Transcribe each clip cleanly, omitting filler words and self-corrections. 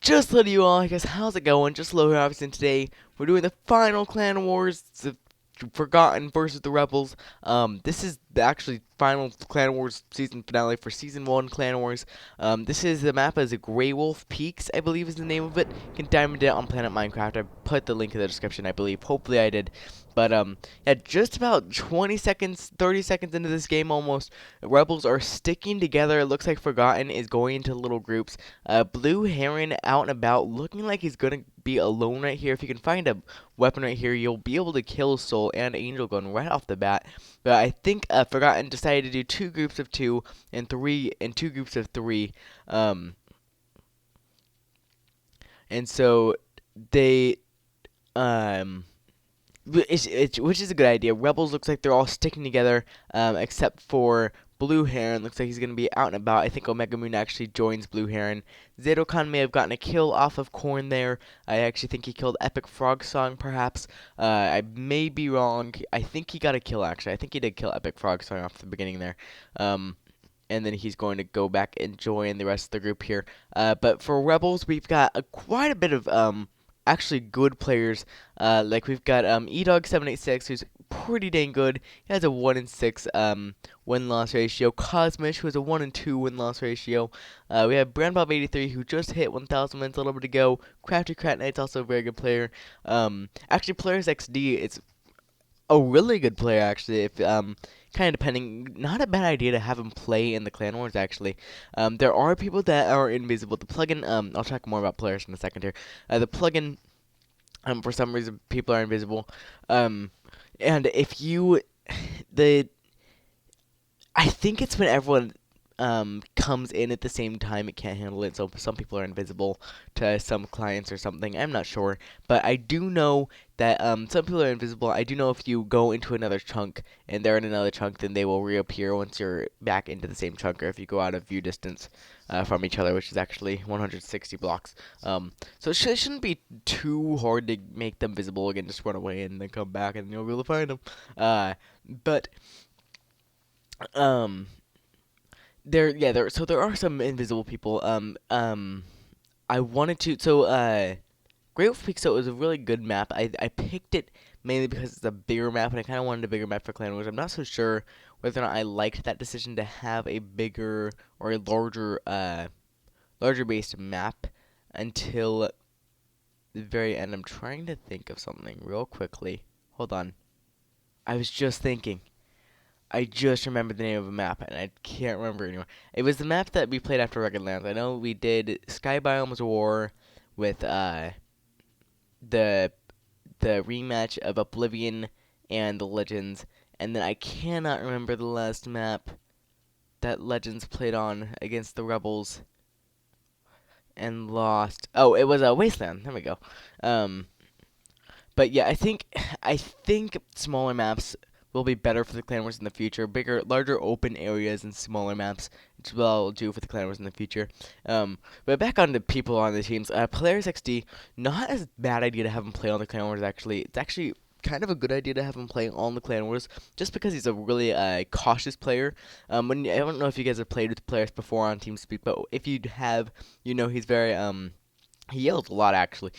Just let you all, I guess, how's it going? JustHellooo here, obviously, and today we're doing the final Clan Wars, the Forgotten versus the Rebels. This is the actually final Clan Wars season finale for Season 1 Clan Wars. This is the map as a Grey Wolf Peaks, I believe is the name of it. You can diamond it on Planet Minecraft. I put the link in the description, I believe. Hopefully I did. But, yeah, just about 20 seconds, 30 seconds into this game almost, Rebels are sticking together. It looks like Forgotten is going into little groups. Blue Heron out and about, looking like he's gonna be alone right here. If you can find a weapon right here, you'll be able to kill Soul and Angel Gun right off the bat. But I think Forgotten decided to do two groups of two and two groups of three. And so they um. Which is a good idea. Rebels looks like they're all sticking together, except for Blue Heron. Looks like he's going to be out and about. I think Omega Moon actually joins Blue Heron. Zedokon may have gotten a kill off of Corn there. I actually think he killed Epic Frog Song, perhaps. I may be wrong. I think he got a kill, actually. I think he did kill Epic Frog Song off the beginning there. And then he's going to go back and join the rest of the group here. But for Rebels, we've got quite a bit of actually good players. Like we've got Edog786, who's pretty dang good. He has a 1-6 win-loss ratio. Cosmish, who has a 1-2 win-loss ratio. We have BrandBob83, who just hit 1,000 wins a little bit ago. Crafty Crat Knight's also a very good player. Actually, Players XD, it's a really good player, actually. If kind of depending, not a bad idea to have him play in the Clan Wars, actually. There are people that are invisible. The plugin, I'll talk more about players in a second here. The plugin, for some reason, people are invisible. And if you, I think it's when everyone comes in at the same time, it can't handle it. So some people are invisible to some clients or something. I'm not sure, but I do know that some people are invisible. I do know if you go into another chunk and they're in another chunk, then they will reappear once you're back into the same chunk, or if you go out of view distance from each other, which is actually 160 blocks. So it shouldn't be too hard to make them visible again. Just run away and then come back, and you'll be able to find them. But um. So there are some invisible people. I wanted to, Great Wolf Peak, so it was a really good map. I picked it mainly because it's a bigger map, and I kind of wanted a bigger map for Clan Wars. I'm not so sure whether or not I liked that decision to have a bigger or a larger based map until the very end. I'm trying to think of something real quickly. Hold on. I was just thinking. I just remembered the name of a map, and I can't remember anymore. It was the map that we played after Rugged Lands. I know we did Sky Biomes War with the rematch of Oblivion and the Legends, and then I cannot remember the last map that Legends played on against the Rebels and lost. Oh, it was a Wasteland. There we go. But yeah, I think smaller maps will be better for the Clan Wars in the future. Larger open areas and smaller maps, which will do for the Clan Wars in the future. But back on the people on the teams. Players XD, not as bad idea to have him play on the Clan Wars. Actually, it's actually kind of a good idea to have him play on the Clan Wars, just because he's a really cautious player. I don't know if you guys have played with players before on TeamSpeak, but if you have, you know he's very he yells a lot, actually.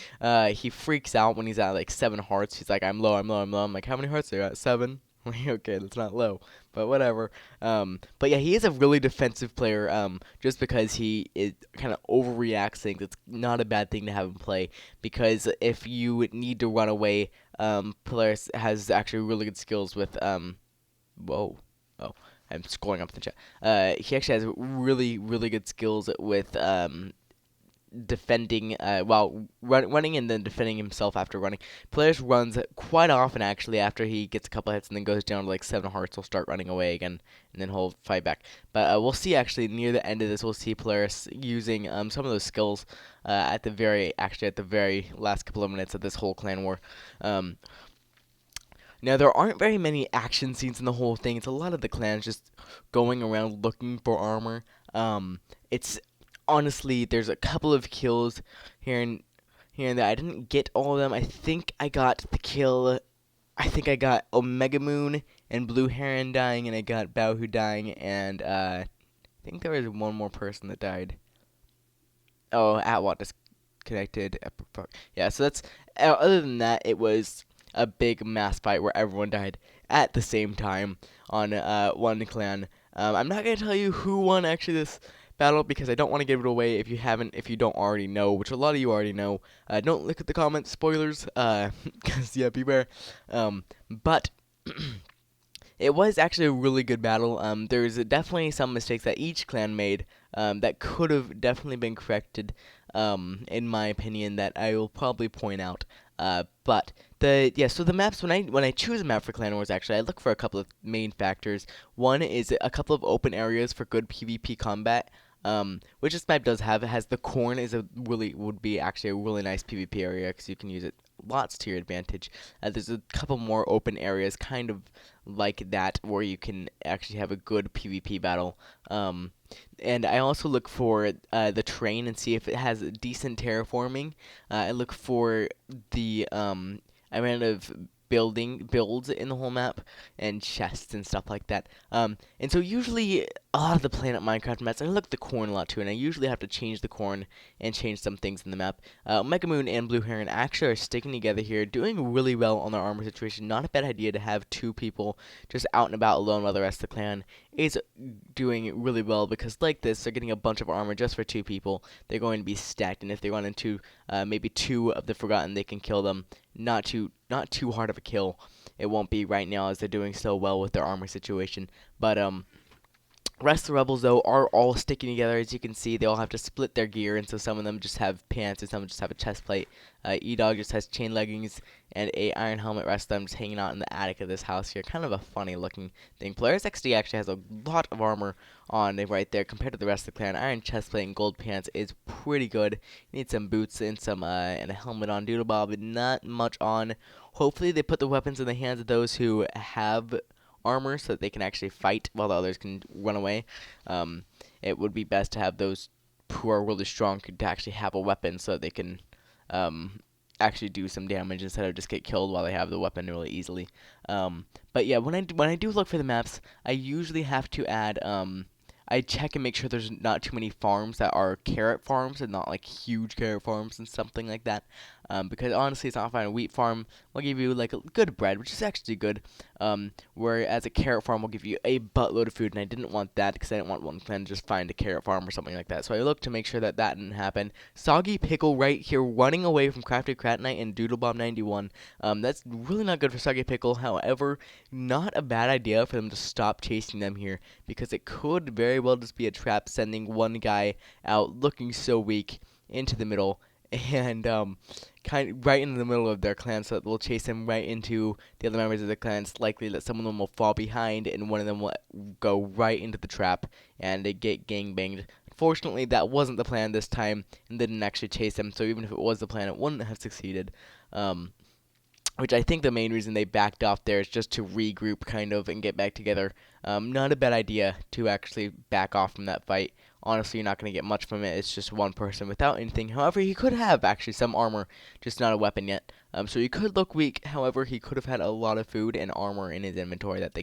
He freaks out when he's at, like, 7 hearts. He's like, I'm low, I'm low, I'm low. I'm like, how many hearts are you at? 7? I'm like, okay, that's not low, but whatever. But yeah, he is a really defensive player, just because he kind of overreacts things. It's not a bad thing to have him play, because if you need to run away, Polaris has actually really good skills with, whoa. Oh, I'm scrolling up the chat. He actually has really, really good skills with, defending while running and then defending himself after running. Players runs quite often, actually, after he gets a couple hits and then goes down to like 7 hearts. He'll start running away again, and then he'll fight back. But we'll see, actually, near the end of this, we'll see Polaris using some of those skills at the very last couple of minutes of this whole clan war. Now, there aren't very many action scenes in the whole thing. It's a lot of the clans just going around looking for armor. It's honestly, there's a couple of kills here and there. I didn't get all of them. I think I got the kill. I think I got Omega Moon and Blue Heron dying, and I got Baohu dying, and I think there was one more person that died. Oh, Atwat just disconnected. Yeah, so that's other than that, it was a big mass fight where everyone died at the same time on one clan. I'm not gonna tell you who won actually this battle because I don't want to give it away if you don't already know, which a lot of you already know. Don't look at the comments, spoilers, because yeah, beware. But it was actually a really good battle. There's definitely some mistakes that each clan made that could have definitely been corrected, in my opinion, that I will probably point out. But so the maps when I choose a map for Clan Wars, actually I look for a couple of main factors. One is a couple of open areas for good PvP combat. Which this map does have. It has the corn would be actually a really nice PvP area because you can use it lots to your advantage. There's a couple more open areas, kind of like that, where you can actually have a good PvP battle. And I also look for the terrain and see if it has decent terraforming. I look for the amount of builds in the whole map and chests and stuff like that. And so usually a lot of the Planet Minecraft maps, I look at the corn a lot too, and I usually have to change the corn and change some things in the map. Mega Moon and Blue Heron actually are sticking together here, doing really well on their armor situation. Not a bad idea to have two people just out and about alone while the rest of the clan is doing really well, because like this, they're getting a bunch of armor just for two people. They're going to be stacked, and if they run into maybe two of the Forgotten, they can kill them. Not too hard of a kill. It won't be right now as they're doing so well with their armor situation. But rest of the rebels though are all sticking together. As you can see, they all have to split their gear, and so some of them just have pants, and some just have a chest plate. E-Dog just has chain leggings and a iron helmet. Rest of them just hanging out in the attic of this house here. Kind of a funny looking thing. Polaris XD actually has a lot of armor on right there compared to the rest of the clan. Iron chest plate and gold pants is pretty good. You need some boots and some and a helmet on Doodlebob, but not much on. Hopefully they put the weapons in the hands of those who have armor so that they can actually fight while the others can run away. It would be best to have those who are really strong to actually have a weapon so that they can actually do some damage instead of just get killed while they have the weapon really easily. But yeah, when I do look for the maps, I usually have to add I check and make sure there's not too many farms that are carrot farms and not like huge carrot farms and something like that. Because honestly, it's not fine. A wheat farm will give you like a good bread, which is actually good. Whereas a carrot farm will give you a buttload of food, and I didn't want that because I didn't want one clan to just find a carrot farm or something like that. So I looked to make sure that that didn't happen. Soggy Pickle right here running away from Crafted Crat Knight and Doodlebob91. That's really not good for Soggy Pickle. However, not a bad idea for them to stop chasing them here, because it could very well just be a trap, sending one guy out looking so weak into the middle and kind of right in the middle of their clan, so that they'll chase him right into the other members of the clan. It's likely that some of them will fall behind and one of them will go right into the trap and they get gangbanged. Fortunately, that wasn't the plan this time, and they didn't actually chase him, so even if it was the plan, it wouldn't have succeeded. Which I think the main reason they backed off there is just to regroup kind of and get back together. Not a bad idea to actually back off from that fight. Honestly, you're not going to get much from it. It's just one person without anything. However, he could have actually some armor, just not a weapon yet. So he could look weak. However, he could have had a lot of food and armor in his inventory that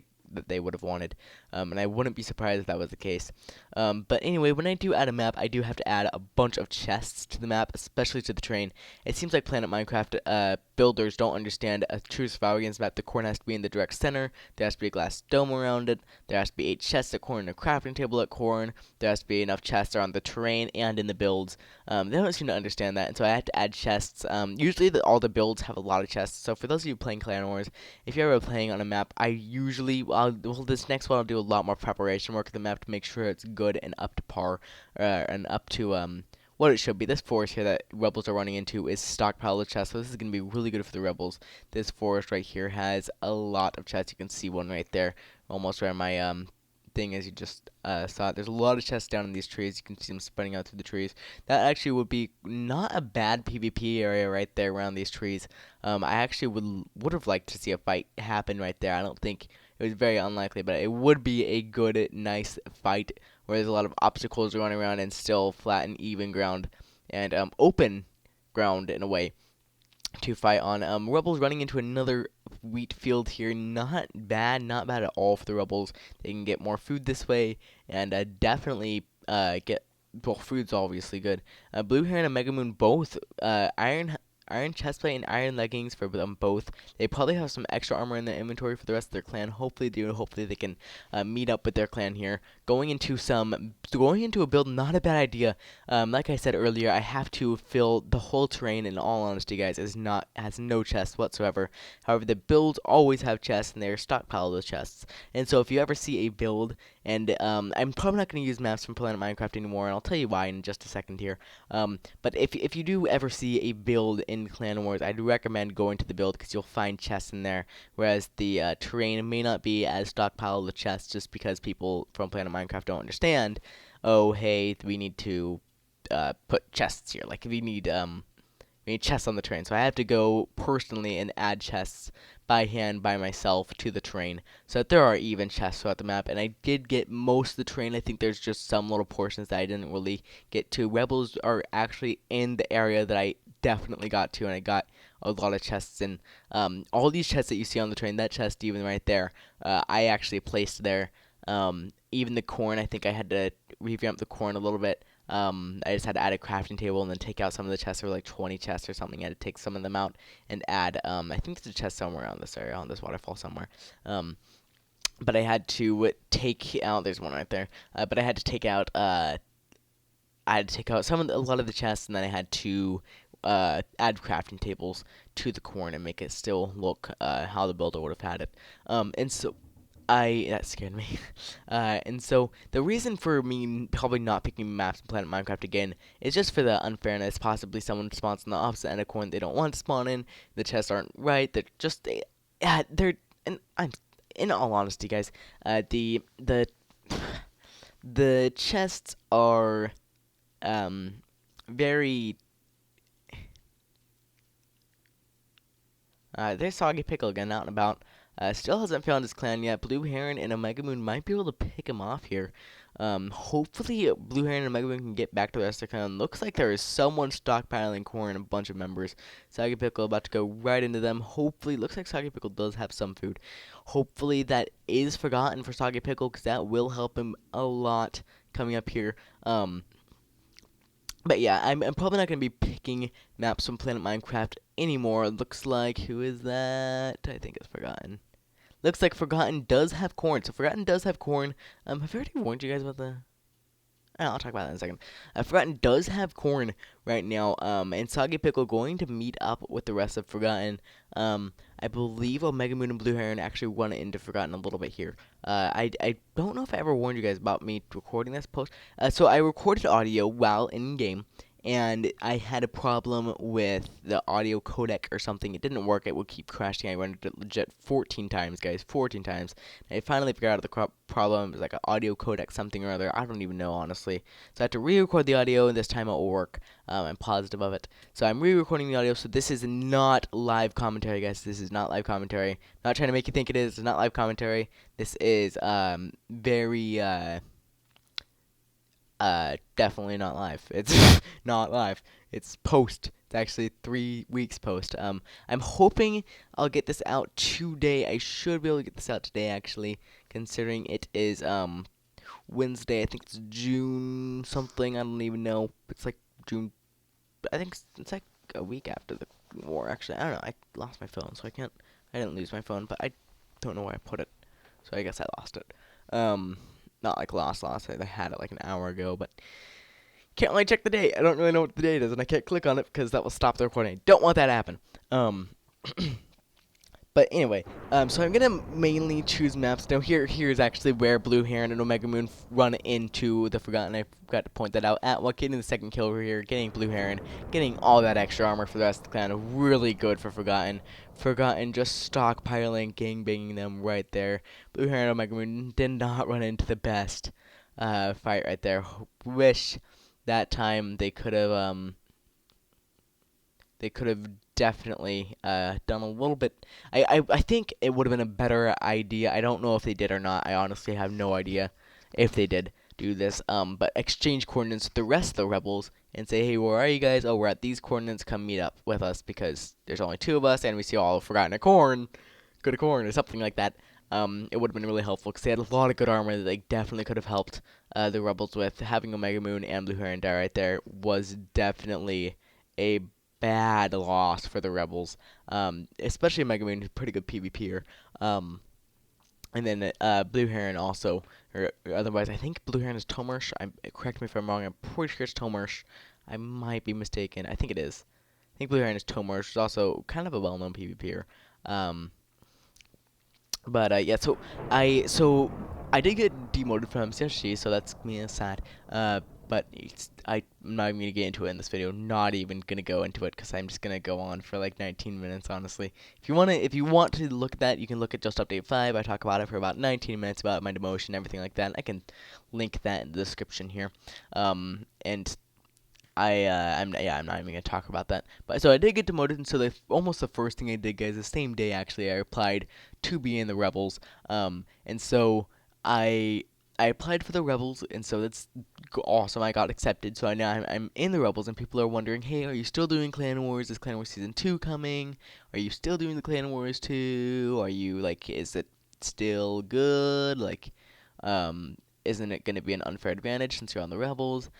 they would have wanted. And I wouldn't be surprised if that was the case. But anyway, when I do add a map, I do have to add a bunch of chests to the map, especially to the terrain. It seems like Planet Minecraft builders don't understand a true survival games map. The corn has to be in the direct center. There has to be a glass dome around it. There has to be 8 chests at corn and a crafting table at corn. There has to be enough chests around the terrain and in the builds. They don't seem to understand that, and so I had to add chests. Usually all the builds have a lot of chests, so for those of you playing Clan Wars, if you're ever playing on a map, this next one I'll do a lot more preparation work of the map to make sure it's good and up to par, and up to what it should be. This forest here that rebels are running into is stockpile of chests, so this is going to be really good for the rebels. This forest right here has a lot of chests. You can see one right there, almost where my thing as you just saw. There's a lot of chests down in these trees. You can see them spreading out through the trees. That actually would be not a bad PvP area right there around these trees. I actually would have liked to see a fight happen right there. I don't think it was very unlikely, but it would be a good, nice fight where there's a lot of obstacles running around and still flat and even ground and open ground in a way to fight on. Rebels running into another wheat field here. Not bad at all for the rebels. They can get more food this way and definitely get well, food's obviously good. Blue Heron and Mega Moon both iron chestplate and iron leggings for them both. They probably have some extra armor in their inventory for the rest of their clan. Hopefully they do. Hopefully they can meet up with their clan here. Going into a build, not a bad idea. Like I said earlier, I have to fill the whole terrain. In all honesty, guys, has no chests whatsoever. However, the builds always have chests, and they're stockpiled those chests. And so if you ever see a build, and I'm probably not going to use maps from Planet Minecraft anymore, and I'll tell you why in just a second here. But if you do ever see a build in Clan Wars, I'd recommend going to the build because you'll find chests in there, whereas the terrain may not be as stockpiled with chests just because people from Planet Minecraft don't understand. Oh, hey, we need to put chests here. Like we need chests on the terrain. So I have to go personally and add chests by hand by myself to the terrain so that there are even chests throughout the map. And I did get most of the terrain. I think there's just some little portions that I didn't really get to. Rebels are actually in the area that I definitely got to, and I got a lot of chests in. All these chests that you see on the train, that chest even right there, I actually placed there. Even the corn, I think I had to revamp the corn a little bit. I just had to add a crafting table and then take out some of the chests. There were like 20 chests or something. I had to take some of them out and add, I think there's a chest somewhere around this area, on this waterfall somewhere. But I had to take out, there's one right there, but I had to take out, a lot of the chests, and then I had to add crafting tables to the corn and make it still look how the builder would have had it. And so that scared me. And so the reason for me probably not picking maps in Planet Minecraft again is just for the unfairness. Possibly someone spawns on the opposite end of corn they don't want to spawn in. The chests aren't right. They're just they're and I'm in all honesty, guys. The the chests are very. There's Soggy Pickle again, out and about. Still hasn't found his clan yet. Blue Heron and Omega Moon might be able to pick him off here. Hopefully, Blue Heron and Omega Moon can get back to the rest of the clan. Looks like there is someone stockpiling corn, a bunch of members. Soggy Pickle about to go right into them. Hopefully, looks like Soggy Pickle does have some food. Hopefully, that is forgotten for Soggy Pickle because that will help him a lot coming up here. But yeah, I'm probably not going to be picking maps from Planet Minecraft anymore. Looks like, who is that? I think it's Forgotten. Looks like Forgotten does have corn. So Forgotten does have corn. Have I already warned you guys about the... I'll talk about that in a second. Forgotten does have corn right now, and Soggy Pickle going to meet up with the rest of Forgotten. I believe Omega Moon and Blue Heron actually run into Forgotten a little bit here. I don't know if I ever warned you guys about me recording this post. So I recorded audio while in-game, and I had a problem with the audio codec or something. It didn't work. It would keep crashing. I rendered it legit 14 times, guys. 14 times. And I finally figured out the problem. It was like an audio codec something or other. I don't even know, honestly. So I had to re-record the audio, and this time it will work. I'm positive of it. So I'm re-recording the audio, so this is not live commentary, guys. This is not live commentary. Not trying to make you think it is. It's not live commentary. This is very... definitely not live. It's not live. It's post. It's actually 3 weeks post. I'm hoping I'll get this out today. I should be able to get this out today, actually, considering it is Wednesday. I think it's June something. I don't even know. It's like June. I think it's like a week after the war. Actually, I don't know. I lost my phone, so I didn't lose my phone, but I don't know where I put it. So I guess I lost it. Not like lost. I had it like an hour ago, but can't really check the date. I don't really know what the date is, and I can't click on it because that will stop the recording. I don't want that to happen. But anyway, so I'm gonna mainly choose maps. Now here's actually where Blue Heron and Omega Moon run into the Forgotten. I forgot to point that out. Getting the second kill over here, getting Blue Heron, getting all that extra armor for the rest of the clan. Really good for Forgotten. Forgotten just stockpiling, gangbanging them right there. Blue Heron and Omega Moon did not run into the best fight right there. Wish that time they could have definitely done a little bit. I think it would have been a better idea. I don't know if they did or not. I honestly have no idea if they did do this. But exchange coordinates with the rest of the rebels and say, hey, where are you guys? Oh, we're at these coordinates. Come meet up with us because there's only 2 of us and we see all Forgotten a corn. Go to corn or something like that. it would have been really helpful because they had a lot of good armor that they definitely could have helped the rebels with. Having Omega Moon and Blue Heron die right there was definitely a bad loss for the rebels. Especially Omega Moon, who's a pretty good PvPer. Um, and then Blue Heron also, or otherwise, I think Blue Heron is Tomarsh. Correct me if I'm wrong. I'm pretty sure it's Tomarsh. I might be mistaken. I think it is. I think Blue Heron is Tomarsh, which is also kind of a well-known PvPer. Um, yeah, so I did get demoted from MCSG, so that's me sad. But I'm not even gonna get into it in this video. Not even gonna go into it because I'm just gonna go on for like 19 minutes, honestly. If you want to look at that, you can look at Just Update 5. I talk about it for about 19 minutes about my demotion, everything like that. I can link that in the description here. And I'm not even gonna talk about that. But so I did get demoted, and so almost the first thing I did, guys, the same day actually, I applied to be in the Rebels. And so I I applied for the Rebels, and so that's awesome. I got accepted, so now I'm in the Rebels, and people are wondering, hey, are you still doing Clan Wars? Is Clan Wars Season 2 coming? Are you still doing the Clan Wars 2? Are you, like, is it still good? Like, um, isn't it going to be an unfair advantage since you're on the Rebels?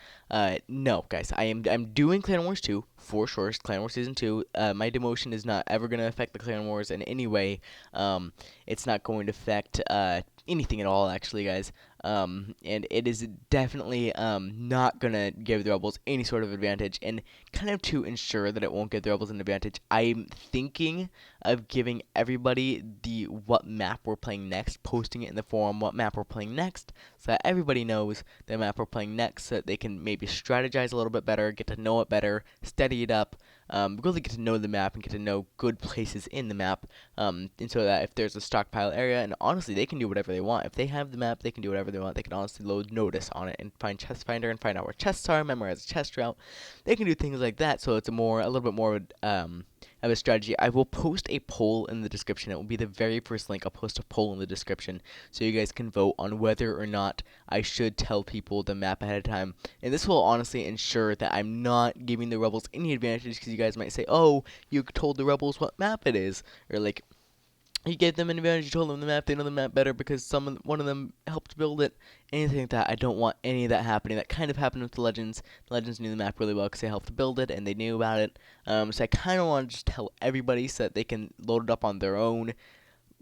No, guys, I'm doing Clan Wars 2 for sure. Clan Wars Season 2. My demotion is not ever going to affect the Clan Wars in any way. It's not going to affect anything at all, actually, guys. And it is definitely not gonna give the Rebels any sort of advantage. And kind of to ensure that it won't give the Rebels an advantage, I'm thinking of giving everybody the what map we're playing next, posting it in the forum what map we're playing next, so that everybody knows the map we're playing next, so that they can maybe strategize a little bit better, get to know it better, study it up, really get to know the map and get to know good places in the map, and so that if there's a stockpile area, and honestly, they can do whatever they want. If they have the map, they can do whatever they want. They can honestly load Notice on it and find Chest Finder and find out where chests are, memorize a chest route. They can do things like that, so it's a little bit more of a strategy. I will post a poll in the description. It will be the very first link. I'll post a poll in the description so you guys can vote on whether or not I should tell people the map ahead of time. And this will honestly ensure that I'm not giving the Rebels any advantage, because you guys might say, oh, you told the Rebels what map it is, or like, you gave them an advantage, you told them the map, they know the map better because one of them helped build it, anything like that. I don't want any of that happening. That kind of happened with the Legends. The Legends knew the map really well because they helped build it and they knew about it. So I kind of want to just tell everybody so that they can load it up on their own,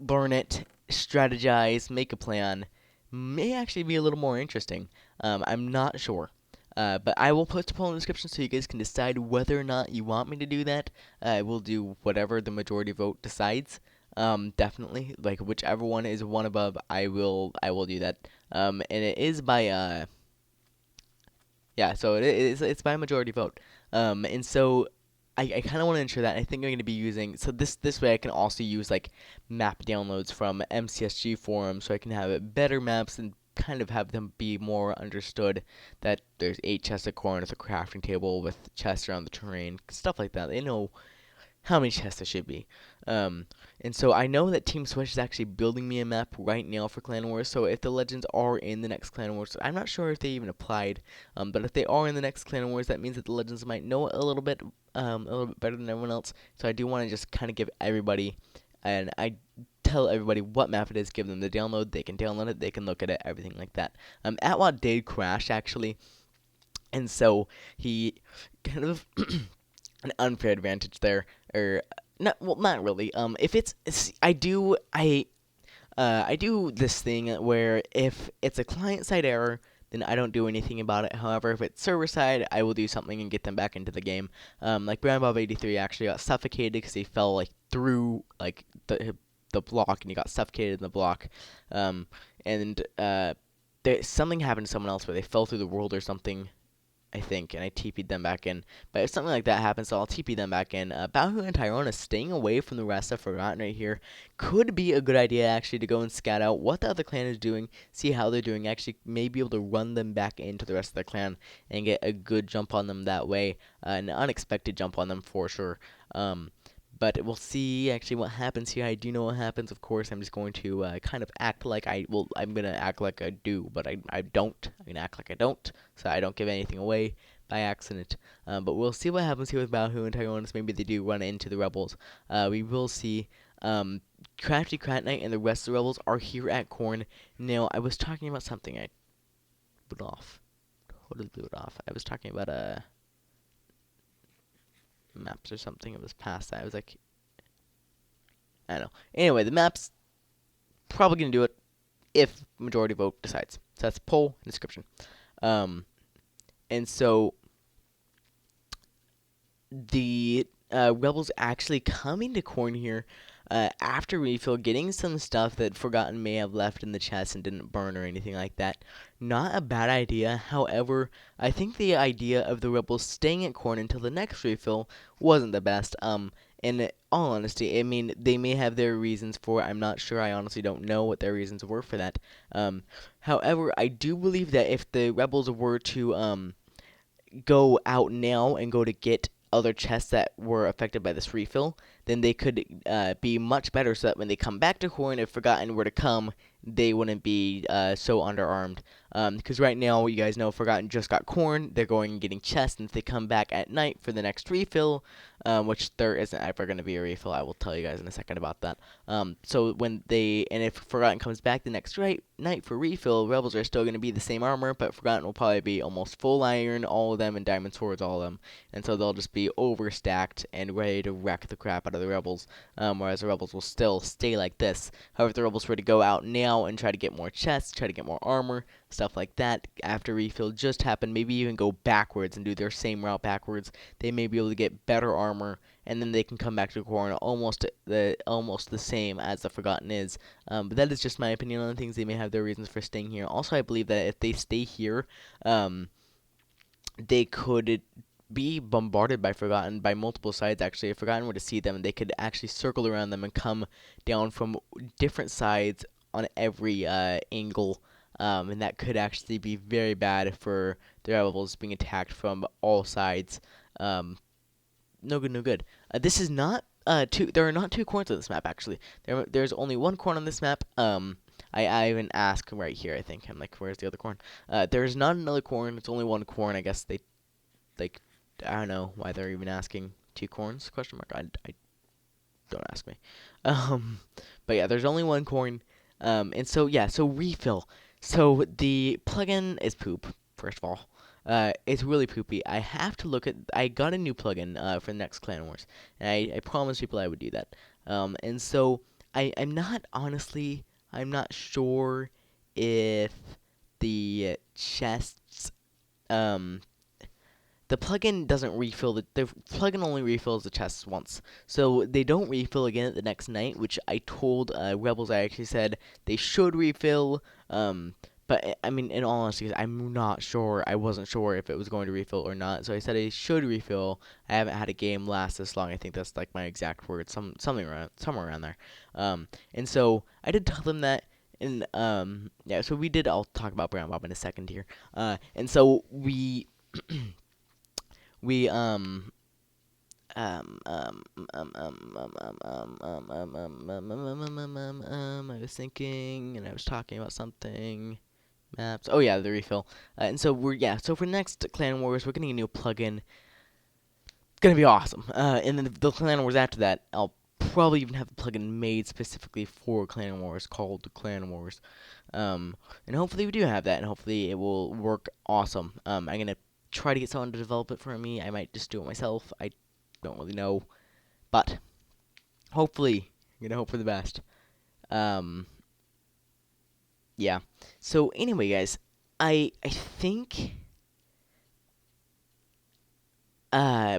learn it, strategize, make a plan. May actually be a little more interesting. I'm not sure. But I will post a poll in the description so you guys can decide whether or not you want me to do that. I will do whatever the majority vote decides. Definitely, like whichever one is one above, I will do that. And it is by yeah, so it's by majority vote. And so I kind of want to ensure that. I think I'm going to be using, so this way I can also use like map downloads from MCSG forums, so I can have better maps and kind of have them be more understood, that there's 8 chests of corn with a crafting table with chests around the terrain, stuff like that. They know how many chests there should be. And so I know that Team Switch is actually building me a map right now for Clan Wars, so if the Legends are in the next Clan Wars, I'm not sure if they even applied, but if they are in the next Clan Wars, that means that the Legends might know it a little bit better than everyone else, so I do want to just kind of give everybody, and I tell everybody what map it is, give them the download, they can download it, they can look at it, everything like that. Atwat did crash, actually, and so he kind of an unfair advantage there, or not. Well, not really. If I do this thing where if it's a client side error, then I don't do anything about it. However, if it's server side, I will do something and get them back into the game. Like Brown Bob 83 actually got suffocated because he fell like through like the block, and he got suffocated in the block. And something happened to someone else where they fell through the world or something, I think, and I TP'd them back in. But if something like that happens, so I'll TP them back in. Bahu and Tyrone staying away from the rest of Forgotten right here could be a good idea, actually, to go and scout out what the other clan is doing, see how they're doing, actually may be able to run them back into the rest of the clan and get a good jump on them that way, an unexpected jump on them for sure. But we'll see actually what happens here. I do know what happens, of course. I'm just going to kind of act like I'm going to act like I do, but I don't. I'm going to act like I don't, so I don't give anything away by accident. But we'll see what happens here with Bahu and Tyronis. Maybe they do run into the Rebels. We will see. Crafty Crat Knight and the rest of the rebels are here at Corn. Now, I was talking about something I blew off. Totally blew it off. I was talking about maps or something. It was past that. I was like, I don't know. Anyway, the maps probably gonna do it if majority vote decides. So that's poll and description. Um, and so the rebels actually coming to Corn here after refill, getting some stuff that Forgotten may have left in the chest and didn't burn or anything like that. Not a bad idea. However, I think the idea of the rebels staying at Corn until the next refill wasn't the best. In all honesty, I mean, they may have their reasons for it. I'm not sure. I honestly don't know what their reasons were for that. However, I do believe that if the rebels were to go out now and go to get other chests that were affected by this refill, then they could be much better so that when they come back to Corn, if Forgotten were to come, they wouldn't be so underarmed. Because right now, you guys know Forgotten just got Corn, they're going and getting chests, and if they come back at night for the next refill, which there isn't ever going to be a refill, I will tell you guys in a second about that. So if Forgotten comes back the next night for refill, Rebels are still going to be the same armor, but Forgotten will probably be almost full iron, all of them, and diamond swords, all of them. And so they'll just be overstacked and ready to wreck the crap out of the Rebels, whereas the Rebels will still stay like this. However, if the Rebels were to go out now and try to get more chests, try to get more armor, stuff like that, after refill just happened, maybe even go backwards and do their same route backwards, they may be able to get better armor, and then they can come back to Corn almost the same as the Forgotten is. But that is just my opinion on things. They may have their reasons for staying here. Also, I believe that if they stay here, they could be bombarded by Forgotten by multiple sides. Actually, if Forgotten were to see them, they could actually circle around them and come down from different sides on every angle. And that could actually be very bad for the rebels being attacked from all sides. No good, no good. This is not two. There are not two corns on this map. Actually, there's only one corn on this map. I even ask right here. I think I'm like, where's the other corn? There's not another corn. It's only one corn. I guess they like. I don't know why they're even asking two corns? Question mark. I don't ask me. But yeah, there's only one corn. And so yeah, so refill. So the plugin is poop. First of all, it's really poopy. I have to look at. I got a new plugin for the next Clan Wars, and I promised people I would do that. And so I'm not honestly. I'm not sure if the chests the plugin doesn't refill the plugin only refills the chests once, so they don't refill again at the next night. Which I told Rebels, I actually said they should refill. But I mean, in all honesty, I'm not sure. I wasn't sure if it was going to refill or not, so I said it should refill. I haven't had a game last this long. I think that's like my exact words, somewhere around there. And so I did tell them that. And yeah, so we did. I'll talk about Brown Bob in a second here. And so we. We I was thinking and I was talking about something. Maps. Oh yeah, the refill. And so so for next Clan Wars, we're getting a new plugin. It's gonna be awesome. And then the Clan Wars after that, I'll probably even have a plugin made specifically for Clan Wars called Clan Wars. And hopefully we do have that, and hopefully it will work awesome. I'm gonna try to get someone to develop it for me. I might just do it myself. I don't really know, but hopefully, I'm gonna hope for the best. Yeah. So anyway, guys, I think. So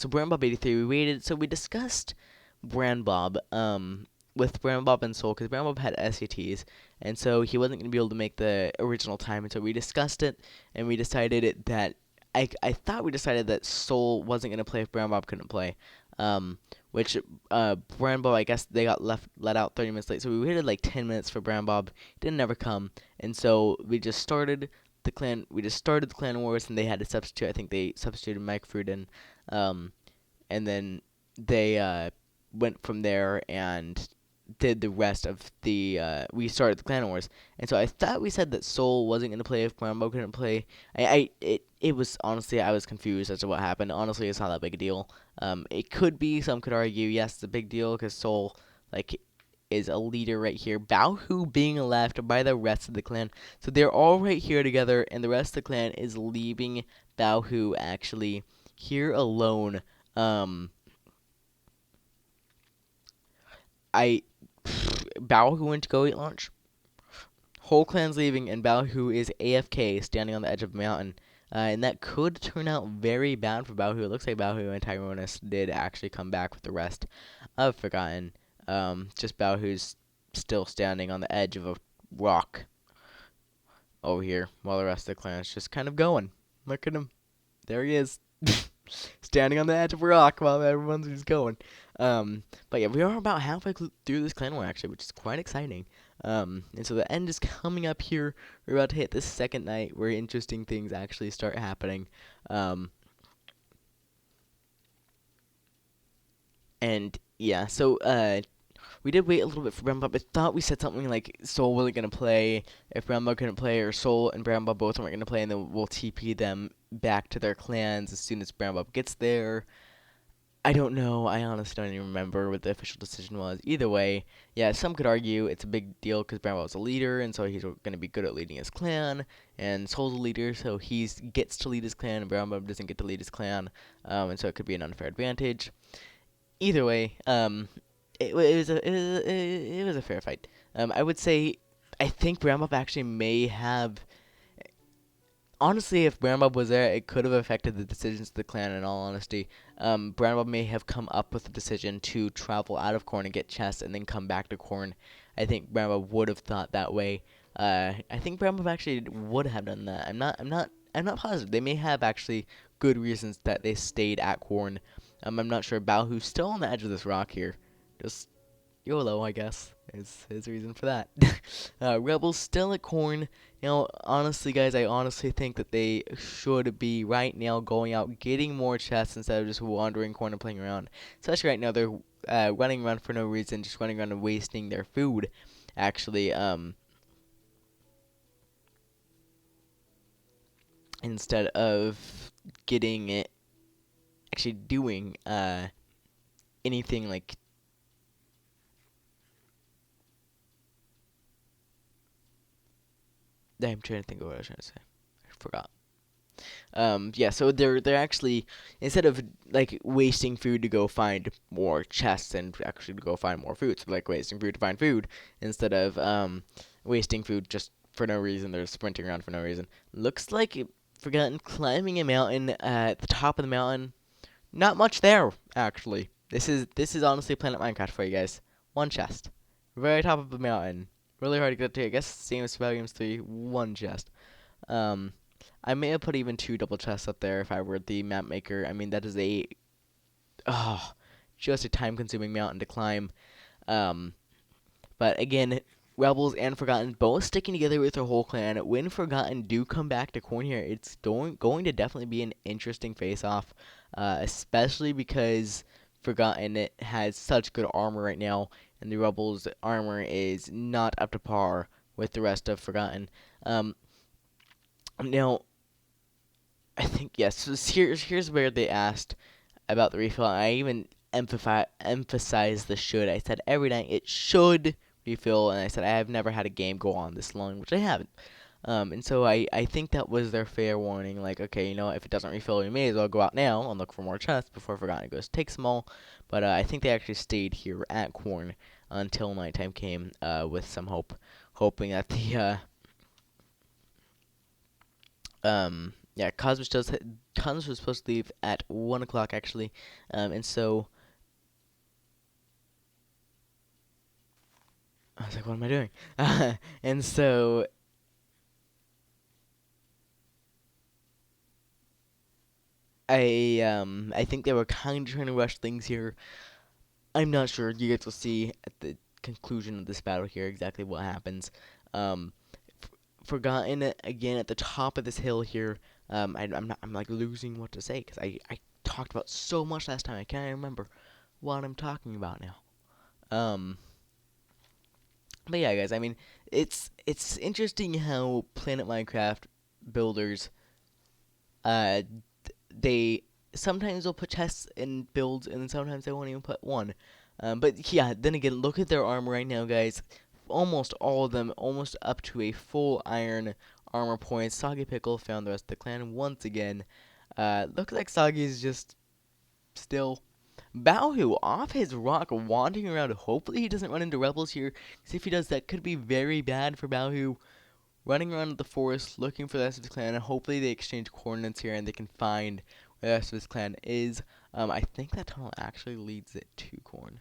Brand Bob 83, we waited. So we discussed Brand Bob. With Brand Bob and Soul, because Brand Bob had SATs, and so he wasn't gonna be able to make the original time. And so we discussed it, and we decided that I thought we decided that Soul wasn't gonna play if Brown Bob couldn't play. Which Brown Bob, I guess they got let out 30 minutes late, so we waited like 10 minutes for Brown Bob. He didn't ever come, and so we just started the clan. We just started the Clan Wars, and they had to substitute. I think they substituted Mike Fruit in, and then they went from there and did the rest of the we started the Clan Wars. And so I thought we said that Soul wasn't gonna play if Brown Bob couldn't play. It was honestly, I was confused as to what happened. Honestly, it's not that big a deal. It could be, some could argue, yes, it's a big deal because Soul like is a leader right here. Baohu being left by the rest of the clan. So they're all right here together, and the rest of the clan is leaving Baohu actually here alone. Um, I Baohu went to go eat lunch. Whole clan's leaving, and Baohu is AFK, standing on the edge of a mountain. And that could turn out very bad for Baohu. It looks like Baohu and Tyronus did actually come back with the rest of Forgotten. Just Baohu's still standing on the edge of a rock over here, while the rest of the clan is just kind of going. Look at him. There he is. Standing on the edge of a rock while everyone's just going. But yeah, we are about halfway through this clan war actually, which is quite exciting. And so the end is coming up here. We're about to hit the second night where interesting things actually start happening. And yeah, so we did wait a little bit for Brambub. I thought we said something like Soul wasn't gonna play if Brambub couldn't play, or Soul and Brambub both weren't gonna play, and then we'll TP them back to their clans as soon as Brambub gets there. I don't know. I honestly don't even remember what the official decision was. Either way, yeah, some could argue it's a big deal because Brambub's a leader, and so he's going to be good at leading his clan. And Soul's a leader, so he gets to lead his clan, and Brambub doesn't get to lead his clan. And so it could be an unfair advantage. Either way, it was a fair fight. I would say, I think Brambub actually may have. Honestly, if Brambub was there, it could have affected the decisions of the clan, in all honesty. Brambub may have come up with the decision to travel out of Corn and get chests and then come back to Corn. I think Brambub would have thought that way. I think Brambub actually would have done that. I'm not positive. They may have actually good reasons that they stayed at Corn. I'm not sure. Baohu's still on the edge of this rock here. Just YOLO, I guess, is his reason for that. Rebels still at Corn. Honestly, guys, I honestly think that they should be right now going out getting more chests instead of just wandering Corn and playing around. Especially right now, they're running around for no reason, just running around and wasting their food. Actually, instead of getting it, actually doing anything like. I'm trying to think of what I was trying to say. I forgot. Yeah, so they're actually, instead of like wasting food to go find more chests and actually to go find more food, so like wasting food to find food instead of wasting food just for no reason. They're sprinting around for no reason. Looks like Forgotten climbing a mountain at the top of the mountain. Not much there actually. This is honestly Planet Minecraft for you guys. One chest, very top of the mountain. Really hard to get to. I guess same as Survival Games 3. One chest. I may have put even 2 double chests up there if I were the map maker. I mean, that is just a time-consuming mountain to climb. But again, Rebels and Forgotten both sticking together with their whole clan. When Forgotten do come back to Corn here, it's going to definitely be an interesting face-off, especially because Forgotten has such good armor right now, and the Rebels' armor is not up to par with the rest of Forgotten. Now, I think yes. So here's where they asked about the refill. And I even emphasized the should. I said every night it should refill, and I said I have never had a game go on this long, which I haven't. And so I think that was their fair warning. Like, okay, if it doesn't refill, we may as well go out now and look for more chests before Forgotten goes takes them all. But I think they actually stayed here at Corn until nighttime came, with some hope, hoping that the yeah, Cosmos was supposed to leave at 1 o'clock actually, and so I was like, what am I doing? And so I think they were kind of trying to rush things here. I'm not sure. You guys will see at the conclusion of this battle here exactly what happens. Forgotten again at the top of this hill here. I'm like losing what to say because I talked about so much last time. I can't remember what I'm talking about now. But yeah, guys. I mean, it's interesting how Planet Minecraft builders, they sometimes they'll put chests in builds, and then sometimes they won't even put one. But yeah, then again, look at their armor right now, guys. Almost all of them, almost up to a full iron armor point. Soggy Pickle found the rest of the clan once again. Looks like Soggy is just still Baohu off his rock, wandering around. Hopefully he doesn't run into rebels here, because if he does, that could be very bad for Baohu. Running around the forest, looking for the rest of his clan, and hopefully they exchange coordinates here and they can find where the rest of his clan is. I think that tunnel actually leads it to Corn.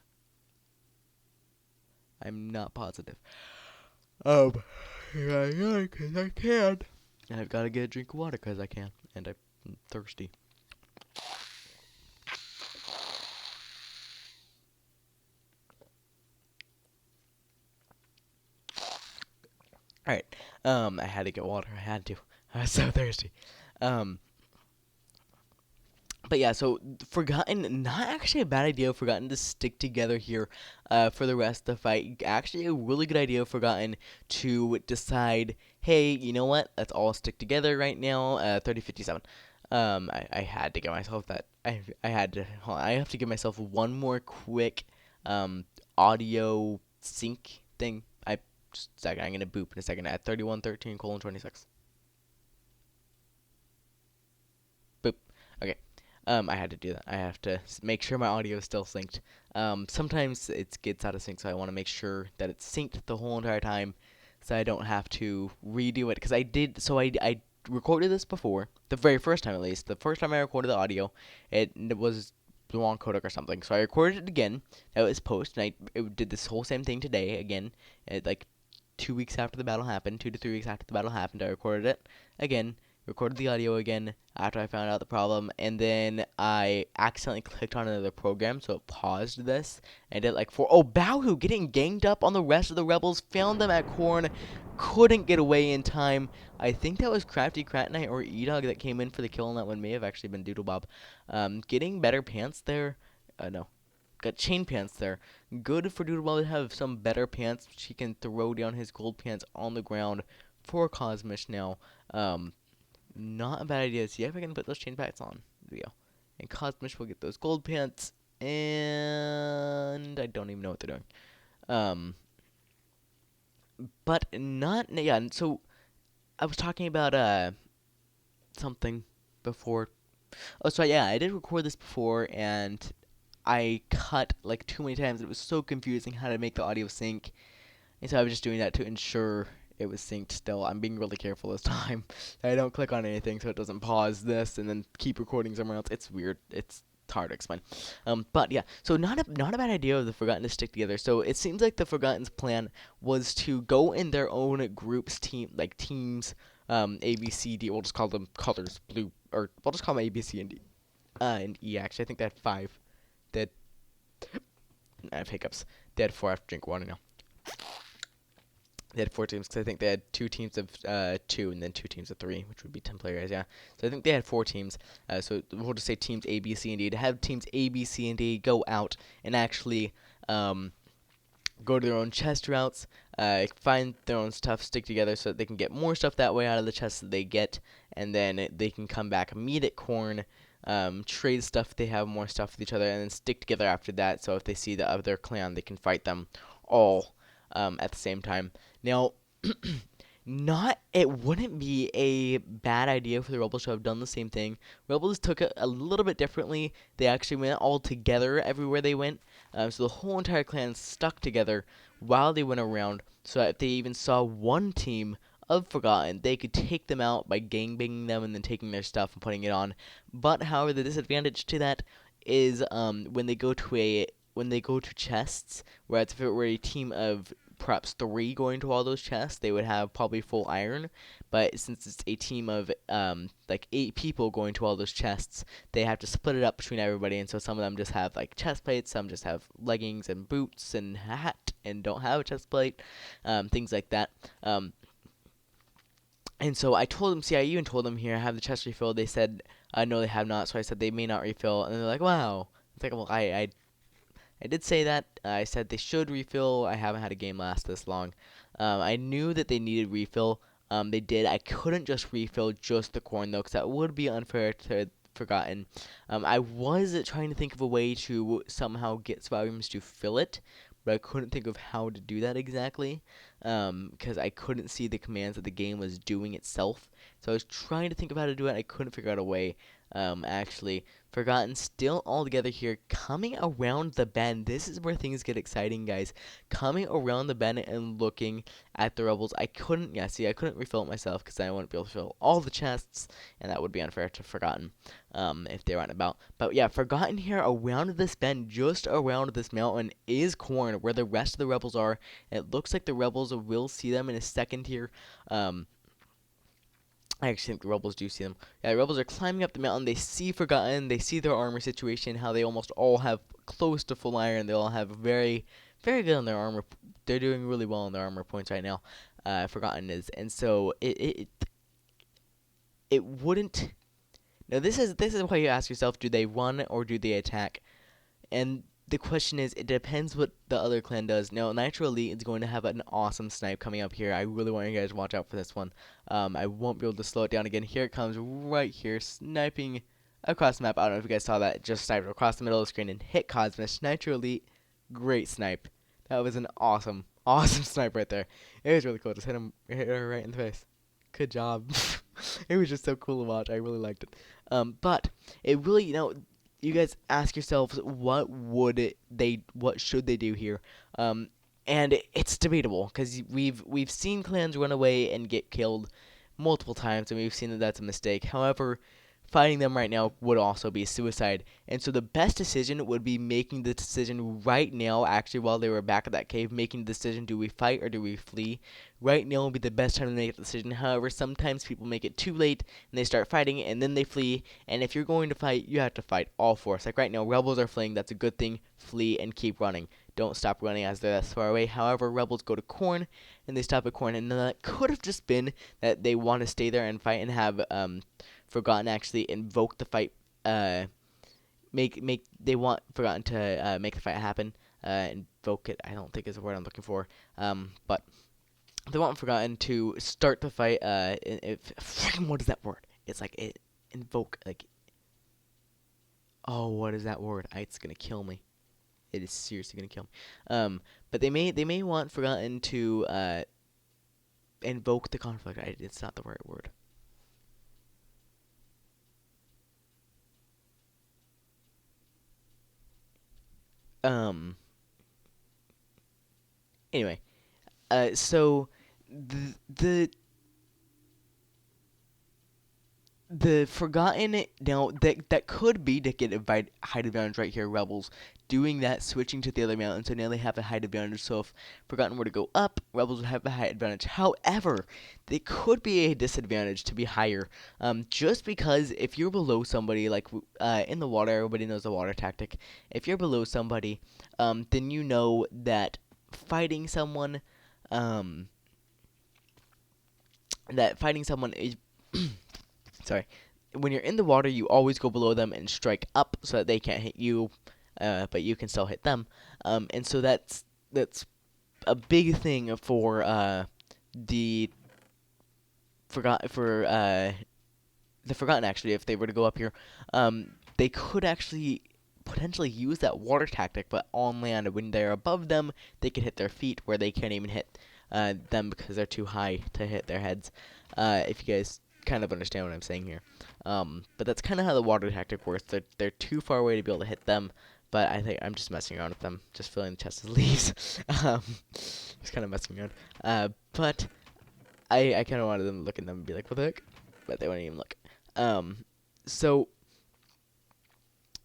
I'm not positive. Yeah, because I can. And I've got to get a drink of water because I can, and I'm thirsty. Alright, I had to get water. I had to. I was so thirsty. But yeah, so Forgotten, not actually a bad idea. Forgotten to stick together here for the rest of the fight. Actually, a really good idea. Forgotten to decide, hey, you know what? Let's all stick together right now. 3057. I had to give myself that. I had to. Hold on, I have to give myself one more quick audio sync thing. Just a second. I'm gonna boop in a second at 3113:26. Boop. Okay. I had to do that. I have to make sure my audio is still synced. Sometimes it gets out of sync, so I want to make sure that it's synced the whole entire time, so I don't have to redo it. Because I did, so I recorded this before, the very first time at least. The first time I recorded the audio, it was the wrong codec or something. So I recorded it again. That was post, and it did this whole same thing today again. Like 2 weeks after the battle happened, 2 to 3 weeks after the battle happened, I recorded it again. Recorded the audio again after I found out the problem, and then I accidentally clicked on another program, so it paused this, and did like Baohu getting ganged up on the rest of the rebels, found them at Corn, couldn't get away in time. I think that was Crafty Crat Knight or E-Dog that came in for the kill, and that one may have actually been Doodle Bob. Getting better pants there, no. Got chain pants there. Good for Doodle Bob to have some better pants. She can throw down his gold pants on the ground for Cosmish now. Not a bad idea. See if I can put those chain pants on. There we go. And Cosmish will get those gold pants. And I don't even know what they're doing. But not, yeah, so I was talking about, something before. Oh, so yeah, I did record this before, and I cut, like, too many times. It was so confusing how to make the audio sync. And so I was just doing that to ensure it was synced still. I'm being really careful this time. I don't click on anything so it doesn't pause this and then keep recording somewhere else. It's weird. It's hard to explain. But yeah, so not a bad idea of the Forgotten to stick together. So it seems like the Forgotten's plan was to go in their own groups, teams, A, B, C, D. We'll just call them colors, blue, or we'll just call them A, B, C, and D. And E, actually. I think they had 5. They had, I have hiccups. They had 4. I have to drink water now. They had 4 teams, because I think they had 2 teams of 2 and then 2 teams of 3, which would be 10 players, yeah. So I think they had 4 teams. So we'll just say teams A, B, C, and D. To have teams A, B, C, and D go out and actually go to their own chest routes, find their own stuff, stick together so that they can get more stuff that way out of the chests that they get, and then they can come back, meet at Corn, trade stuff if they have more stuff with each other, and then stick together after that. So if they see the other clan, they can fight them all at the same time. Now, it wouldn't be a bad idea for the Rebels to have done the same thing. Rebels took it a little bit differently. They actually went all together everywhere they went. So the whole entire clan stuck together while they went around, so that if they even saw one team of Forgotten, they could take them out by gangbanging them and then taking their stuff and putting it on. But however, the disadvantage to that is when they go to chests, whereas if it were a team of perhaps 3 going to all those chests, they would have probably full iron. But since it's a team of like 8 people going to all those chests, they have to split it up between everybody. And so some of them just have like chest plates, some just have leggings and boots and hat and don't have a chest plate, things like that. And so I told them, I even told them here, I have the chest refilled. They said, no, they have not. So I said they may not refill. And they're like, wow. It's like, well, I did say that. I said they should refill. I haven't had a game last this long. I knew that they needed refill. They did. I couldn't just refill just the corn, though, because that would be unfair forgotten. I was trying to think of a way to somehow get survivors to fill it, but I couldn't think of how to do that exactly, because I couldn't see the commands that the game was doing itself. So I was trying to think of how to do it. I couldn't figure out a way. Actually, forgotten still all together here, coming around the bend. This is where things get exciting, guys. Coming around the bend and looking at the rebels. I couldn't, yeah, see, I couldn't refill it myself because I wouldn't be able to fill all the chests, and that would be unfair to Forgotten, if they were out about. But yeah, Forgotten here around this bend, just around this mountain, is corn, where the rest of the rebels are. It looks like the rebels will see them in a second here. I actually think the rebels do see them. Yeah, the rebels are climbing up the mountain. They see Forgotten. They see their armor situation, how they almost all have close to full iron. They all have very, very good on their armor. They're doing really well on their armor points right now. Forgotten is, and so it wouldn't. Now this is why you ask yourself: do they run or do they attack? And the question is, it depends what the other clan does. Now, Nitro Elite is going to have an awesome snipe coming up here. I really want you guys to watch out for this one. I won't be able to slow it down again. Here it comes right here, sniping across the map. I don't know if you guys saw that. It just sniped across the middle of the screen and hit Cosmos. Nitro Elite, great snipe. That was an awesome, awesome snipe right there. It was really cool. Just hit her right in the face. Good job. It was just so cool to watch. I really liked it. But it really, you guys ask yourselves, what should they do here? And it's debatable because we've seen clans run away and get killed multiple times, and we've seen that that's a mistake. However, fighting them right now would also be suicide. And so the best decision would be making the decision right now, actually, while they were back at that cave, making the decision, do we fight or do we flee? Right now would be the best time to make a decision. However, sometimes people make it too late, and they start fighting, and then they flee. And if you're going to fight, you have to fight all force. Like right now, rebels are fleeing. That's a good thing. Flee and keep running. Don't stop running as they're that far away. However, rebels go to corn, and they stop at corn. And that could have just been that they want to stay there and fight and have Forgotten actually invoke the fight. They want Forgotten to make the fight happen. Invoke it. I don't think is the word I'm looking for. But they want Forgotten to start the fight. What is that word? It's like it invoke like. Oh, what is that word? It's gonna kill me. It is seriously gonna kill me. But they may want Forgotten to invoke the conflict. It's not the right word. Anyway, so the Forgotten, now that could be to get a height advantage right here. Rebels doing that, switching to the other mountain, so now they have a height advantage. So if Forgotten were to go up, Rebels would have a height advantage. However, they could be a disadvantage to be higher, just because if you're below somebody, like in the water, everybody knows the water tactic. If you're below somebody, then you know that fighting someone, is sorry. When you're in the water, you always go below them and strike up so that they can't hit you, but you can still hit them. And so that's a big thing for the Forgotten. Actually, if they were to go up here, they could actually potentially use that water tactic, but on land when they're above them, they can hit their feet where they can't even hit them because they're too high to hit their heads. If you guys kind of understand what I'm saying here. But that's kind of how the water tactic works. They're too far away to be able to hit them, but I think I'm just messing around with them, just filling the chest with leaves. Just kind of messing around. But I kind of wanted them to look at them and be like, what the heck? But they wouldn't even look. So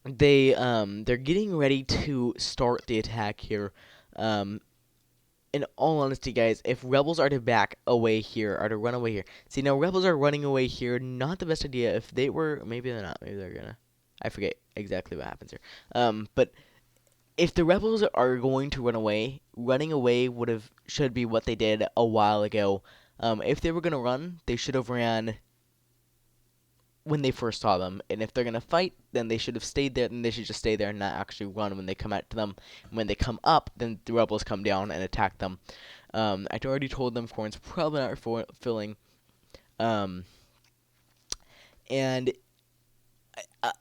they're getting ready to start the attack here. In all honesty, guys, if rebels are to back away here, or to run away here. See, now rebels are running away here. Not the best idea. If they were, maybe they're not. Maybe they're gonna. I forget exactly what happens here. But if the rebels are going to run away, running away should be what they did a while ago. If they were gonna run, they should have ran when they first saw them. And if they're going to fight, then they should have stayed there. Then they should just stay there and not actually run when they come out to them. And when they come up, then the rebels come down and attack them. I already told them corn's probably not filling. And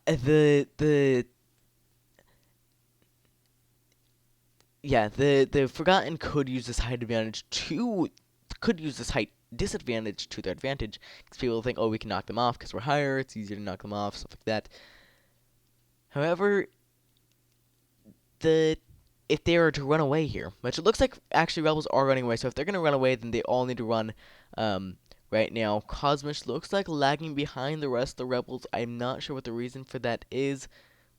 The yeah, the Forgotten could use this height disadvantage to their advantage, because people think, oh, we can knock them off because we're higher. It's easier to knock them off, stuff like that. However, the if they were to run away here, which it looks like actually rebels are running away, so if they're gonna run away, then they all need to run. Right now, Cosmos looks like lagging behind the rest of the rebels. I'm not sure what the reason for that is.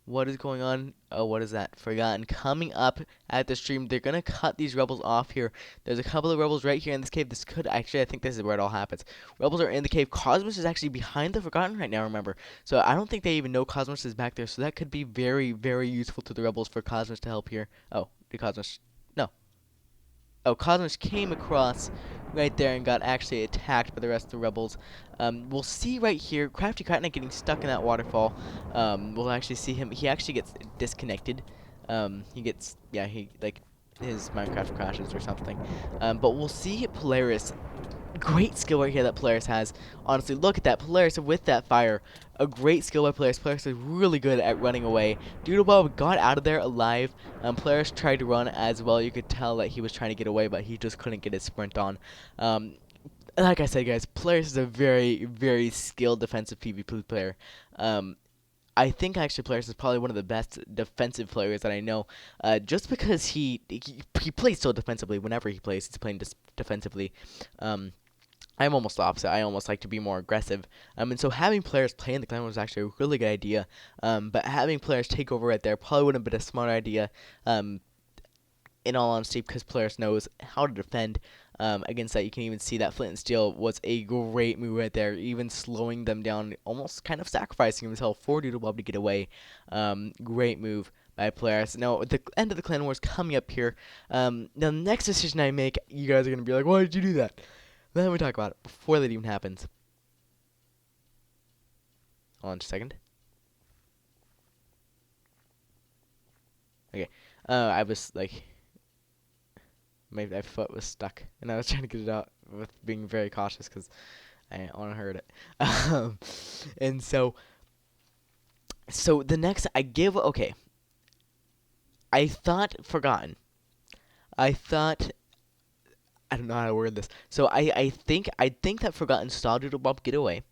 What is going on? Oh, what is that? Forgotten. Coming up at the stream, they're gonna cut these rebels off here. There's a couple of rebels right here in this cave. This could actually, I think this is where it all happens. Rebels are in the cave. Cosmos is actually behind the Forgotten right now, remember. So I don't think they even know Cosmos is back there. So that could be very, very useful to the rebels for Cosmos to help here. Oh, did Cosmos? No. Oh, Cosmos came across right there and got actually attacked by the rest of the rebels. We'll see right here, Crafty Kratnik getting stuck in that waterfall. We'll actually see him. He actually gets disconnected. He gets, yeah, like, his Minecraft crashes or something. But we'll see Polaris. Great skill right here that Polaris has. Honestly, look at that. Polaris with that fire. A great skill by Polaris. Polaris is really good at running away. Doodlebob got out of there alive. Polaris tried to run as well. You could tell that he was trying to get away, but he just couldn't get his sprint on. Like I said, guys, Polaris is a very, very skilled defensive PvP player. I think actually Polaris is probably one of the best defensive players that I know, just because he plays so defensively. Whenever he plays, he's playing defensively. I'm almost the opposite. I almost like to be more aggressive. And so having players play in the clan was actually a really good idea. But having players take over right there probably wouldn't have been a smart idea. In all honesty, because players knows how to defend against that. You can even see that Flint and Steel was a great move right there, even slowing them down, almost kind of sacrificing himself for Doodlebob to get away. Great move by players. Now, the end of the clan war is coming up here. Now, the next decision I make, you guys are going to be like, why did you do that? Let me talk about it before that even happens. Hold on just a second. Okay. I was like, my foot was stuck, and I was trying to get it out with being very cautious because I didn't want to hurt it. And so the next okay. I thought Forgotten. I don't know how to word this. So I think that Forgotten saw Doodlebob get away,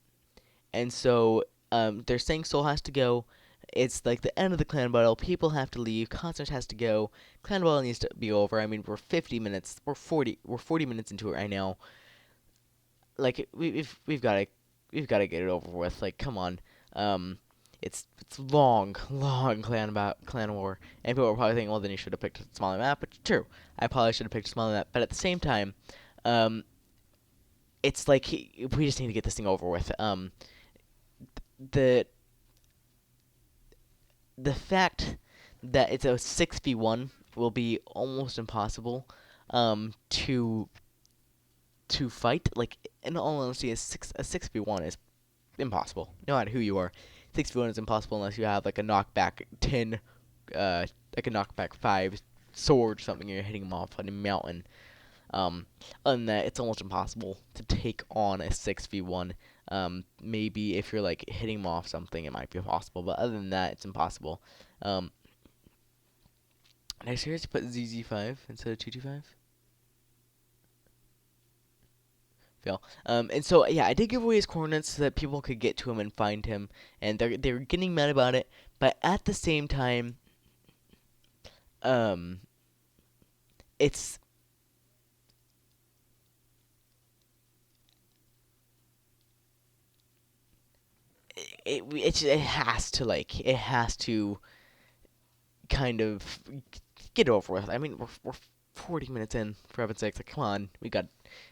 and so they're saying Soul has to go. It's like the end of the clan battle. People have to leave. Constant has to go. Clan battle needs to be over. I mean, we're 50 minutes. We're 40 minutes into it right now. Like we've got to get it over with. Like, come on. It's long clan war, and people are probably thinking, well, then you should have picked a smaller map. But true, I probably should have picked a smaller map. But at the same time, it's like we just need to get this thing over with. The fact that it's a 6v1 will be almost impossible to fight. Like, in all honesty, a 6v1 is impossible, no matter who you are. 6v1 is impossible unless you have like a knockback 10, like a knockback 5 sword or something, and you're hitting them off on a mountain. Other than that, it's almost impossible to take on a 6v1. Maybe if you're like hitting them off something, it might be possible, but other than that, it's impossible. Did I seriously put ZZ5 instead of 225? Fail. And so yeah, I did give away his coordinates so that people could get to him and find him, and they're getting mad about it. But at the same time, it's it has to kind of get over with. I mean, we're 40 minutes in, for heaven's sakes. Like, come on, gotta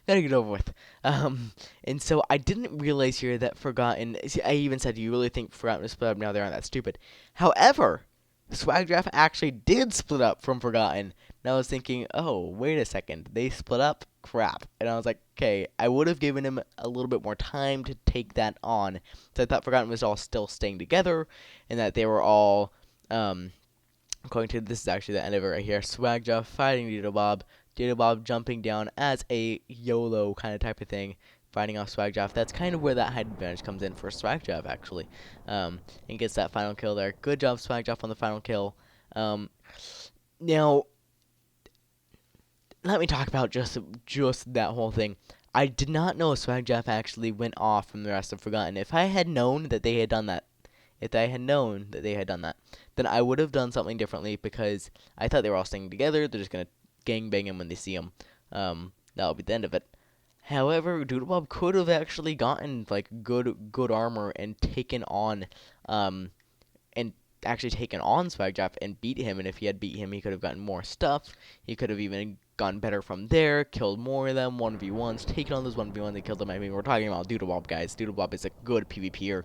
get over with. And so I didn't realize here that Forgotten. I even said, "Do you really think Forgotten was split up?" Now they aren't that stupid. However, Swagdraft actually did split up from Forgotten. And I was thinking, oh, wait a second, they split up? Crap. And I was like, okay, I would have given him a little bit more time to take that on. So I thought Forgotten was all still staying together, and that they were all, according to, this is actually the end of it right here, Swagdraft fighting Doodlebob, Doodlebob jumping down as a YOLO kind of type of thing. fighting off Swagjaff. That's kind of where that height advantage comes in for Swagjaff, actually. And gets that final kill there. Good job, Swagjaff, on the final kill. Now, let me talk about just that whole thing. I did not know Swagjaff actually went off from the rest of Forgotten. If I had known that they had done that, then I would have done something differently, because I thought they were all staying together. They're just gonna gangbang him when they see him. That'll be the end of it. However, Doodlebob could have actually gotten like good armor and taken on Swagjaff and beat him. And if he had beat him, he could have gotten more stuff. He could have even gone better from there, killed more of them, 1v1s, taken on those 1v1s and killed them. I mean, we're talking about Doodlebob, guys. Doodlebob is a good PvPer.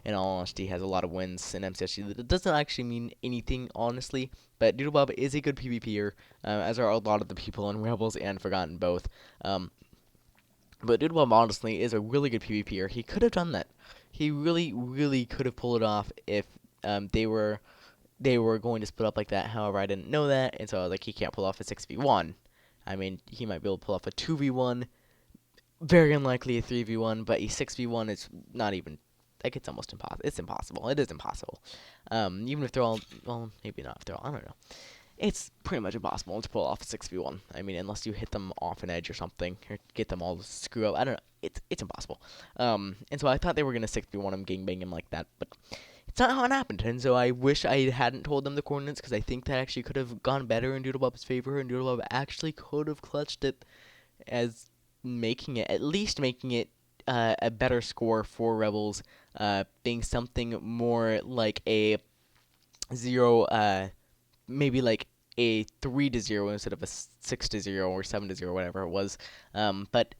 In all honesty, he has a lot of wins in MCSG. That doesn't actually mean anything, honestly, but Doodlebob is a good PvPer, as are a lot of the people in Rebels and Forgotten both. But Doodlebob, honestly, is a really good PvPer. He could have done that. He really, really could have pulled it off if they were going to split up like that. However, I didn't know that, and so I was like, he can't pull off a 6v1. I mean, he might be able to pull off a 2v1, very unlikely a 3v1, but a 6v1 is not even, like, it's almost impossible. It's impossible. It is impossible. Even if they're all, well, maybe not if they're all, I don't know. It's pretty much impossible to pull off a 6v1. I mean, unless you hit them off an edge or something, or get them all to screw up. I don't know. It's impossible. And so I thought they were going to 6v1 him, gangbang him like that, but it's not how it happened. And so I wish I hadn't told them the coordinates, because I think that actually could have gone better in Doodlebob's favor, and Doodlebob actually could have clutched it as at least making it a better score for Rebels, being something more like a 0, maybe like a 3-0 instead of a 6-0 or 7-0, whatever it was. But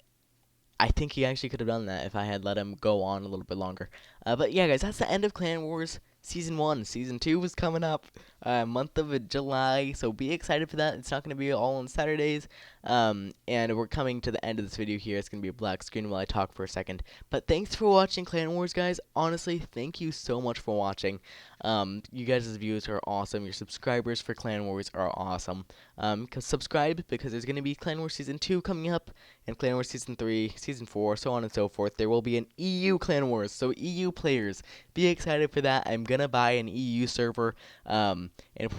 I think he actually could have done that if I had let him go on a little bit longer. But yeah, guys, that's the end of Clan Wars Season 1. Season 2 is coming up, month of July, so be excited for that. It's not going to be all on Saturdays, and we're coming to the end of this video here. It's going to be a black screen while I talk for a second. But thanks for watching Clan Wars, guys. Honestly, thank you so much for watching. You guys' views are awesome. Your subscribers for Clan Wars are awesome. Subscribe, because there's going to be Clan Wars Season 2 coming up, and Clan Wars Season 3, Season 4, so on and so forth. There will be an EU Clan Wars, so EU players, be excited for that. I'm going to buy an EU server in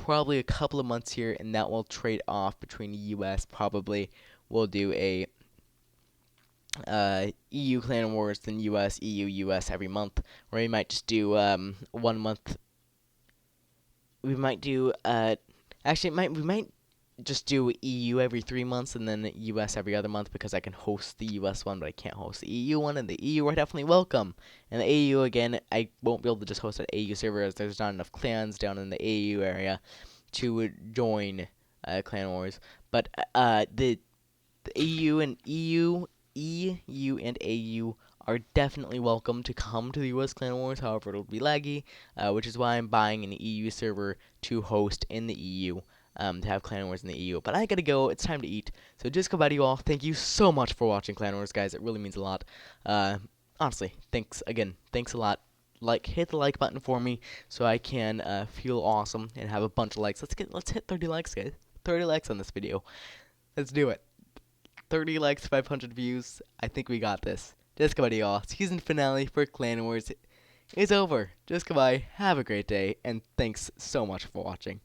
probably a couple of months here, and that will trade off between US. Probably we'll do a EU Clan Wars, then US, EU, US every month, or we might just do 1 month. We might do actually we might just do EU every 3 months, and then US every other month, because I can host the US one, but I can't host the EU one, and the EU are definitely welcome. And the AU, again, I won't be able to just host an AU server, as there's not enough clans down in the AU area to join Clan Wars. But the EU and EU and AU are definitely welcome to come to the US Clan Wars. However, it'll be laggy, which is why I'm buying an EU server to host in the EU. To have Clan Wars in the EU. But I gotta go. It's time to eat. So just goodbye to you all. Thank you so much for watching Clan Wars, guys. It really means a lot. Honestly, thanks again. Thanks a lot. Hit the like button for me, so I can feel awesome and have a bunch of likes. Let's hit 30 likes, guys. 30 likes on this video. Let's do it. 30 likes, 500 views. I think we got this. Just goodbye to you all. Season finale for Clan Wars is over. Just goodbye. Have a great day, and thanks so much for watching.